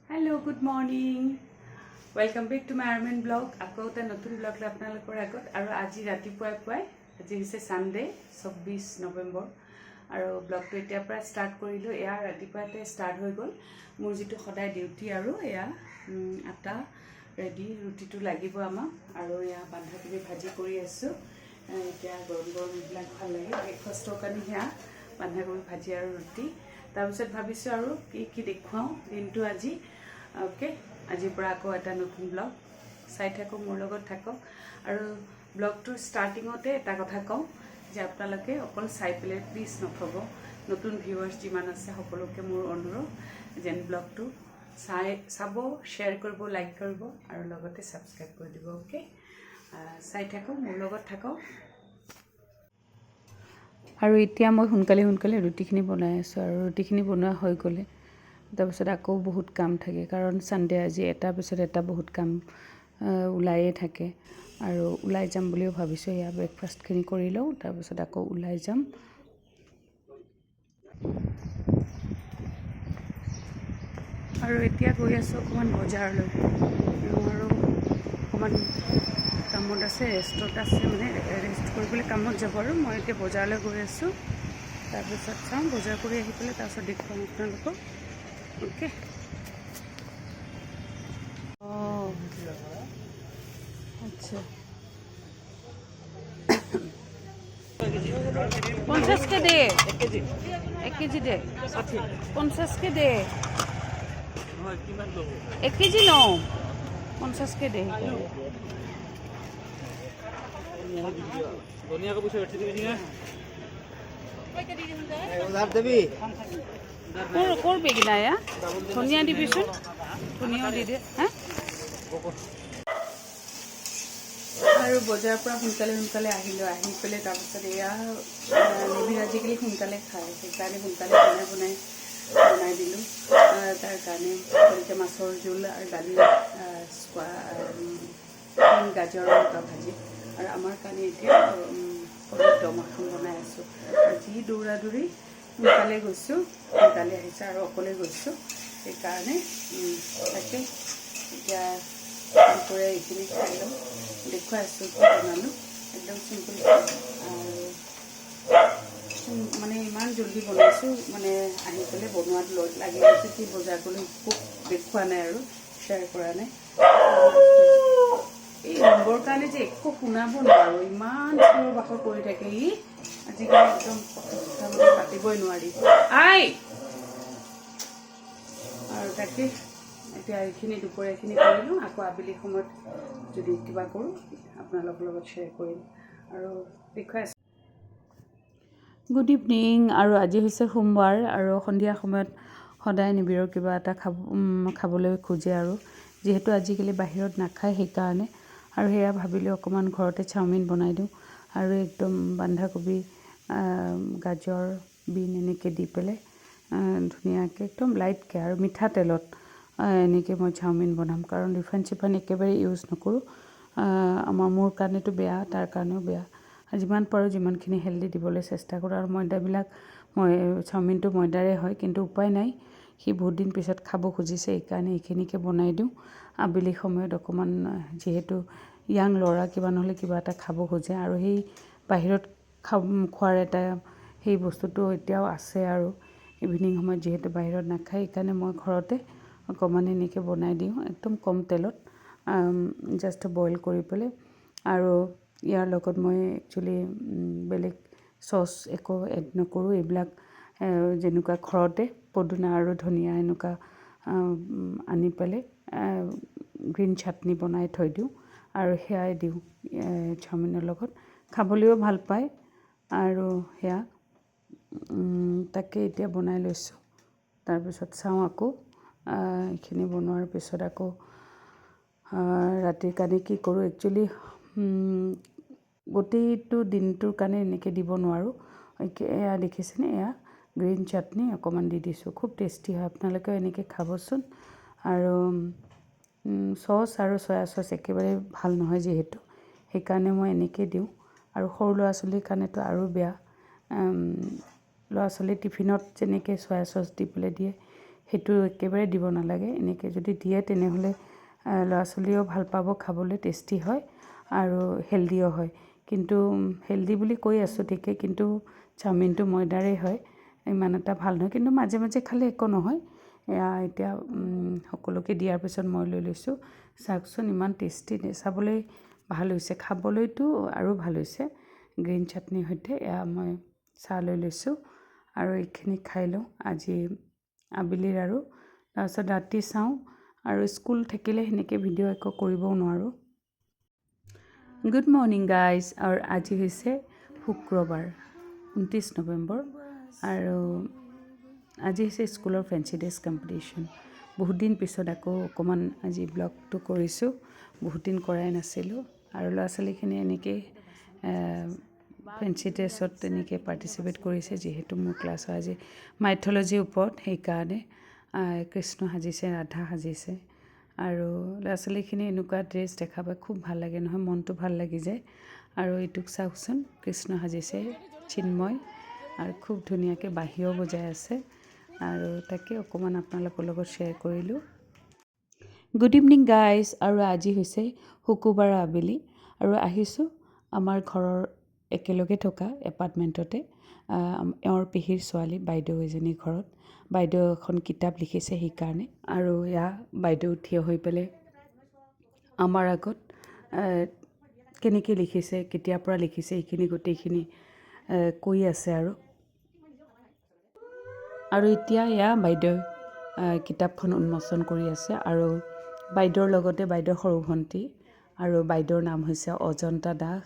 Hello, good morning. Welcome back to my Armin blog. আকৌ এটা নতুন ব্লগ লৈ আপোনালোকৰ আগত আৰু আজি ৰাতিপুৱাই আজি হৈছে সানডে 26 নৱেম্বৰ আৰু ব্লগটো এতিয়াৰ পৰা ষ্টাৰ্ট কৰিলো। এয়া ৰাতিপুৱাতে ষ্টাৰ্ট হৈ গ'ল মোৰ যিটো সদায় ডিউটি আৰু এয়া আটা ৰেডি ৰুটিটো লাগিব আমাক আৰু এয়া বন্ধাকবি ভাজি কৰি আছো। এতিয়া গৰম গৰম এইবিলাক ভাল লাগে ব্ৰেকফাষ্টৰ কাৰণে সেয়া বন্ধাকবি ভাজি আৰু ৰুটি। তাৰপিছত ভাবিছোঁ আৰু কি দেখুৱাওঁ দিনটো আজি। ওকে, আজিৰ পৰা আকৌ এটা নতুন ব্লগ চাই থাকক, মোৰ লগত থাকক আৰু ব্লগটোৰ ষ্টাৰ্টিঙতে এটা কথা কওঁ যে আপোনালোকে অকল চাই পেলাই প্লিজ নথ'ব। নতুন ভিউৱাৰ্ছ যিমান আছে সকলোকে মোৰ অনুৰোধ যেন ব্লগটো চাব, শ্বেয়াৰ কৰিব, লাইক কৰিব আৰু লগতে ছাবস্ক্ৰাইব কৰি দিব। ওকে, চাই থাকক, মোৰ লগত থাকক। আৰু এতিয়া মই সোনকালে ৰুটিখিনি বনাই আছোঁ আৰু ৰুটিখিনি বনোৱা হৈ গ'লে তাৰপিছত আকৌ বহুত কাম থাকে কাৰণ ছানডে আজি এটাৰ পিছত এটা বহুত কাম ওলায়ে থাকে আৰু ওলাই যাম বুলিও ভাবিছোঁ। এয়া ব্ৰেকফাষ্টখিনি কৰি লওঁ, তাৰপিছত আকৌ ওলাই যাম। আৰু এতিয়া গৈ আছোঁ অকণমান বজাৰলৈ আৰু অকণমান কামত আছে, ৰেষ্টত আছে, মানে ৰেষ্ট কৰিবলৈ কামত যাব আৰু মই এতিয়া বজাৰলৈ গৈ আছোঁ। তাৰপিছত চাওঁ, বজাৰ কৰি আহি পেলাই তাৰপিছত দেখুৱাম আপোনালোকক। ওকে, আচ্ছা 50কে দে, 1 কেজি দে, 50কে দে, 1 কেজি লওঁ, 50কে দে। ক'ৰ বেগিনা এয়া ধনিয়া দিবিচোন, ধনিয়াও দি দে হা। আৰু বজাৰৰ পৰা সোনকালে আহিলোঁ, আহি পেলাই তাৰপিছত এয়া নিবিৰ আজিকালি সোনকালে খায়, সেইকাৰণে সোনকালে বনাই দিলোঁ তাৰ কাৰণে। তেনেকৈ মাছৰ জোল আৰু দালি, গাজৰৰ ভাজি আৰু আমাৰ কাৰণে এতিয়া কণীৰ দম এখন বনাই আছোঁ। আৰু যি দৌৰা-দৌৰি সোনকালে গৈছোঁ, সোনকালে আহিছোঁ আৰু অকলে গৈছোঁ, সেইকাৰণে তাকে এতিয়া দুপৰীয়া এইখিনি খাই লওঁ। দেখুৱাই আছোঁ কি বনালোঁ, একদম চিম্পল আৰু মানে ইমান জল্দি বনাইছোঁ, মানে আহি পেলাই বনোৱাত লাগি গৈছোঁ। কি বজাৰ কৰি খুব দেখুওৱা নাই আৰু শ্বেয়াৰ কৰা নাই। এই ৰুমৰ কাৰণে যে একো শুনাব নোৱাৰোঁ, ইমান চিঞৰ বাখৰ কৰি থাকে ই আজিকালি, একদম কথা পাতিবই নোৱাৰি। আৰু তাকে এতিয়া এইখিনি দুপৰীয়াখিনি কৰিলোঁ, আকৌ আবেলি সময়ত যদি কিবা কৰোঁ আপোনালোকৰ লগত শ্বেয়াৰ কৰিম আৰু দেখুৱাই আছোঁ। Good evening. আৰু আজি হৈছে সোমবাৰ আৰু সন্ধিয়া সময়ত সদায় নিবিৰৰ কিবা এটা খাবলৈ খোজে আৰু যিহেতু আজিকালি বাহিৰত নাখায় সেইকাৰণে। আৰু সেয়া ভাবিলোঁ অকণমান ঘৰতে চাওমিন বনাই দিওঁ আৰু একদম বন্ধাকবি, গাজৰ, বিন এনেকৈ দি পেলাই ধুনীয়াকৈ একদম লাইটকৈ আৰু মিঠাতেলত এনেকৈ মই চাওমিন বনাম কাৰণ ৰিফাইন একেবাৰে ইউজ নকৰোঁ। মোৰ কাৰণেতো বেয়া, তাৰ কাৰণেও বেয়া। যিমান পাৰোঁ যিমানখিনি হেল্ডি দিবলৈ চেষ্টা কৰোঁ। আৰু চাওমিনটো ময়দাৰে হয়, কিন্তু উপায় নাই, সি বহুত দিন পিছত খাব খুজিছে, সেইকাৰণে এইখিনিকে বনাই দিওঁ আবেলি সময়ত অকণমান। যিহেতু য়াং ল'ৰা, কিবা নহ'লে কিবা এটা খাব খোজে আৰু সেই বাহিৰত খোৱাৰ এটা সেই বস্তুটো এতিয়াও আছে আৰু ইভিনিং সময়ত যিহেতু বাহিৰত নাখায়, সেইকাৰণে মই ঘৰতে অকণমান এনেকৈ বনাই দিওঁ একদম কম তেলত, জাষ্ট বইল কৰি পেলাই। আৰু ইয়াৰ লগত মই একচুৱেলি বেলেগ চচ একো এড নকৰোঁ। এইবিলাক যেনেকুৱা ঘৰতে পদিনা আৰু ধনিয়া এনেকুৱা আনি পেলাই গ্ৰীণ চাটনি বনাই থৈ দিওঁ আৰু সেয়াই দিওঁ চাওমিনৰ লগত, খাবলৈও ভাল পায়। আৰু সেয়া তাকে এতিয়া বনাই লৈছোঁ। তাৰপিছত চাওঁ আকৌ এইখিনি বনোৱাৰ পিছত আকৌ ৰাতিৰ কাৰণে কি কৰোঁ। একচুৱেলি গোটেইটো দিনটোৰ কাৰণে এনেকৈ দিব নোৱাৰোঁ। এয়া দেখিছেনে, এয়া গ্ৰীণ চাটনি অকণমান দি দিছোঁ, খুব টেষ্টি হয়, আপোনালোকেও এনেকৈ খাবচোন। আৰু চচ আৰু চয়া চচ একেবাৰে ভাল নহয় যিহেতু, সেইকাৰণে মই এনেকৈ দিওঁ। আৰু সৰু ল'ৰা ছোৱালীৰ কাৰণেতো আৰু বেয়া। ল'ৰা ছোৱালী টিফিনত যেনেকৈ চয়া চচ দি পেলাই দিয়ে, সেইটো একেবাৰে দিব নালাগে। এনেকৈ যদি দিয়ে তেনেহ'লে ল'ৰা ছোৱালীয়েও ভাল পাব, খাবলৈ টেষ্টি হয় আৰু হেল্ডিও হয়। কিন্তু হেল্ডি বুলি কৈ আছোঁ ঠিকেই, কিন্তু চাওমিনটো ময়দাৰেই হয়, ইমান এটা ভাল নহয়। কিন্তু মাজে মাজে খালে একো নহয়। এতিয়া সকলোকে দিয়াৰ পিছত মই লৈ লৈছোঁ। চাওকচোন ইমান টেষ্টি, চাবলৈ ভাল হৈছে, খাবলৈতো আৰু ভাল হৈছে। গ্ৰীণ চাটনিৰ সৈতে মই চাহ লৈ লৈছোঁ আৰু এইখিনি খাই লওঁ আজি আবেলিৰ। আৰু তাৰপিছত ৰাতি চাওঁ, আৰু স্কুল থাকিলে সেনেকৈ ভিডিঅ' একো কৰিবও নোৱাৰোঁ। Good morning guys. আৰু আজি হৈছে শুক্ৰবাৰ 29 নৱেম্বৰ, আৰু আজি হৈছে স্কুলৰ ফেঞ্চি ড্ৰেছ কম্পিটিশ্যন। বহুত দিন পিছত আকৌ অকণমান আজি ব্লগটো কৰিছোঁ, বহুত দিন কৰাই নাছিলোঁ। আৰু ল'ৰা ছোৱালীখিনি এনেকৈ ফেঞ্চি ড্ৰেছত তেনেকৈ পাৰ্টিচিপেট কৰিছে, যিহেতু মোৰ ক্লাছ হয় আজি মাইথ'লজিৰ ওপৰত, সেইকাৰণে কৃষ্ণ সাজিছে, ৰাধা সাজিছে। আৰু ল'ৰা ছোৱালীখিনি এনেকুৱা ড্ৰেছ দেখা পাই খুব ভাল লাগে নহয়, মনটো ভাল লাগি যায়। আৰু এইটোক চাওকচোন, কৃষ্ণ সাজিছে চিন্ময়, আৰু খুব ধুনীয়াকৈ বাঁহীও বজাই আছে। আৰু তাকে অকণমান আপোনালোকৰ লগত শ্বেয়াৰ কৰিলোঁ। Good evening guys. আৰু আজি হৈছে শুক্ৰবাৰৰ আবেলি, আৰু আহিছোঁ আমাৰ ঘৰৰ একেলগে থকা এপাৰ্টমেণ্টতে, এওঁৰ পেহীৰ ছোৱালী বাইদেউ এজনীৰ ঘৰত। বাইদেউ এখন কিতাপ লিখিছে সেইকাৰণে। আৰু এয়া বাইদেউ থিয় হৈ পেলাই আমাৰ আগত কেনেকৈ লিখিছে, কেতিয়াৰ পৰা লিখিছে, এইখিনি গোটেইখিনি কৈ আছে। আৰু এতিয়া এয়া বাইদেউ কিতাপখন উন্মোচন কৰি আছে। আৰু বাইদেউৰ লগতে বাইদেউৰ সৰু ভণ্টী, আৰু বাইদেউৰ নাম হৈছে অজন্তা দাস,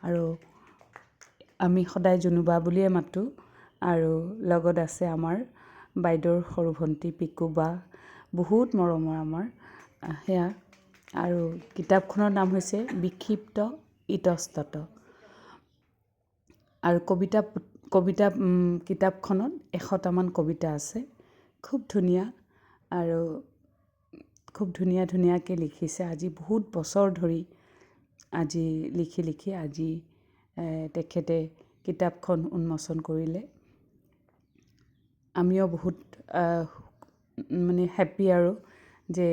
আৰু আমি সদায় জুনুবা বুলিয়ে মাতোঁ। আৰু লগত আছে আমাৰ বাইদেউৰ সৰু ভণ্টী পিকু বা, বহুত মৰমৰ আমাৰ সেয়া। আৰু কিতাপখনৰ নাম হৈছে বিক্ষিপ্ত ইতস্তত। আৰু কবিতা কিতাপখনত 100টামান কবিতা আছে, খুব ধুনীয়া। আৰু খুব ধুনীয়াকৈ লিখিছে। আজি বহুত বছৰ ধৰি আজি লিখি আজি তেখেতে কিতাপখন উন্মোচন কৰিলে। আমিও বহুত মানে হেপ্পী, আৰু যে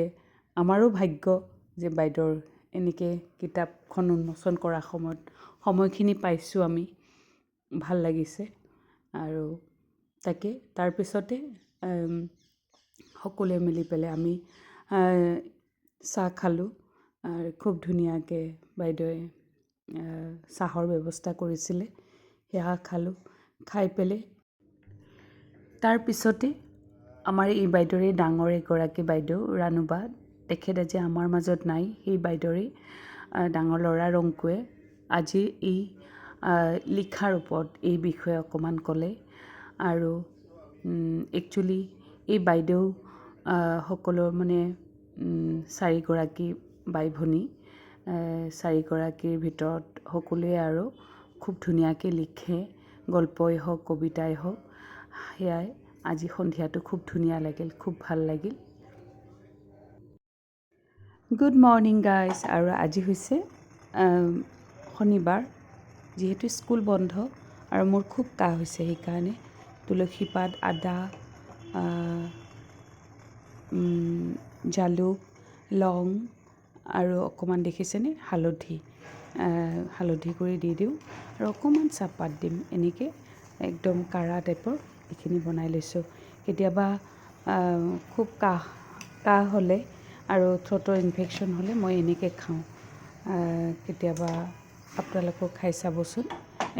আমাৰো ভাগ্য যে বাইদেউৰ এনেকৈ কিতাপখন উন্মোচন কৰা সময়খিনি পাইছোঁ আমি, ভাল লাগিছে। আৰু তাকে তাৰপিছতে সকলোৱে মিলি পেলাই আমি চাহ খালোঁ। খুব ধুনীয়াকৈ বাইদেৱে চাহৰ ব্যৱস্থা কৰিছিলে, সেয়া খালোঁ। খাই পেলাই তাৰপিছতে আমাৰ এই বাইদেউৰে ডাঙৰ এগৰাকী বাইদেউ ৰাণুবা, তেখেত আজি আমাৰ মাজত নাই। সেই বাইদেউৰে ডাঙৰ ল'ৰা ৰংকুৱে আজি এই লিখাৰ ওপৰত এই বিষয়ে অকণমান ক'লে। আৰু একচুৱেলি এই বাইদেউ সকলো মানে 4গৰাকী বাই ভনী, 4গৰাকীৰ ভিতৰত সকলোৱে আৰু খুব ধুনীয়াকৈ লিখে, গল্পই হওক কবিতাই হওক। সেয়াই আজি সন্ধিয়াটো খুব ধুনীয়া লাগিল, খুব ভাল লাগিল। Good morning guys. আৰু আজি হৈছে শনিবাৰ, যিহেতু স্কুল বন্ধ, আৰু মোৰ খুব কাহ হৈছে, সেইকাৰণে তুলসী পাত, আদা, জালুক, লং, আৰু অকণমান দেখিছেনে হালধি কৰি দি দিওঁ, আৰু অকণমান চাহপাত দিম। এনেকৈ একদম কাঢ়া টাইপৰ এইখিনি বনাই লৈছোঁ। কেতিয়াবা খুব কাহ হ'লে আৰু থ্ৰ'টৰ ইনফেকশ্যন হ'লে মই এনেকৈ খাওঁ। কেতিয়াবা আপোনালোকেও খাই চাবচোন,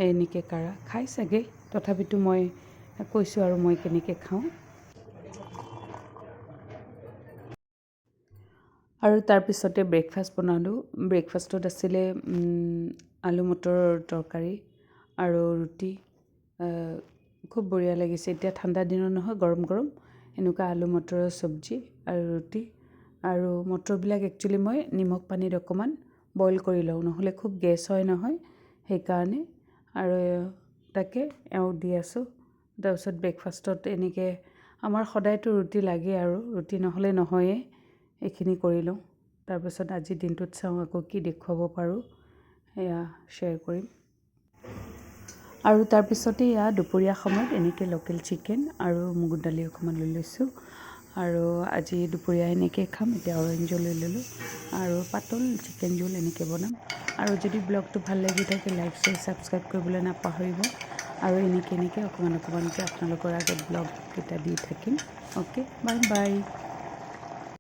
এনেকৈ কাঢ়া খাই চাগে, তথাপিতো মই কৈছোঁ আৰু মই কেনেকৈ খাওঁ। আৰু তাৰপিছতে ব্ৰেকফাষ্ট বনালোঁ। ব্ৰেকফাষ্টত আছিলে আলু মটৰৰ তৰকাৰী আৰু ৰুটি। খুব বঢ়িয়া লাগিছে। এতিয়া ঠাণ্ডা দিনৰ নহয়, গৰম গৰম এনেকুৱা আলু মটৰৰ চব্জি আৰু ৰুটি। আৰু মটৰবিলাক একচুৱেলি মই নিমখ পানীত অকণমান বইল কৰি লওঁ, নহ'লে খুব গেছ হয় নহয়, সেইকাৰণে। আৰু তাকে এওঁক দি আছোঁ। তাৰপিছত ব্ৰেকফাষ্টত এনেকৈ আমাৰ সদায়তো ৰুটি লাগে, আৰু ৰুটি নহ'লে নহয়েই। এইখিনি কৰি লওঁ। তাৰপিছত আজি দিনটোত চাওঁ আকৌ কি দেখুৱাব পাৰোঁ, সেয়া শ্বেয়াৰ কৰিম। আৰু তাৰপিছতে এয়া দুপৰীয়া সময়ত এনেকৈ লোকেল চিকেন আৰু মগুৰ দালি অকণমান লৈ লৈছোঁ আৰু আজি দুপৰীয়া এনেকৈ খাম। এতিয়া অৰেঞ্জ জোল লৈ ল'লোঁ আৰু পাতল চিকেন জোল এনেকৈ বনাম। আৰু যদি ব্লগটো ভাল লাগি থাকে লাইক শ্বেয়াৰ ছাবস্ক্ৰাইব কৰিবলৈ নাপাহৰিব। আৰু এনেকৈ অকণমান অকণমানকৈ আপোনালোকৰ আগত ব্লগকেইটা দি থাকিম। Okay, bye bye.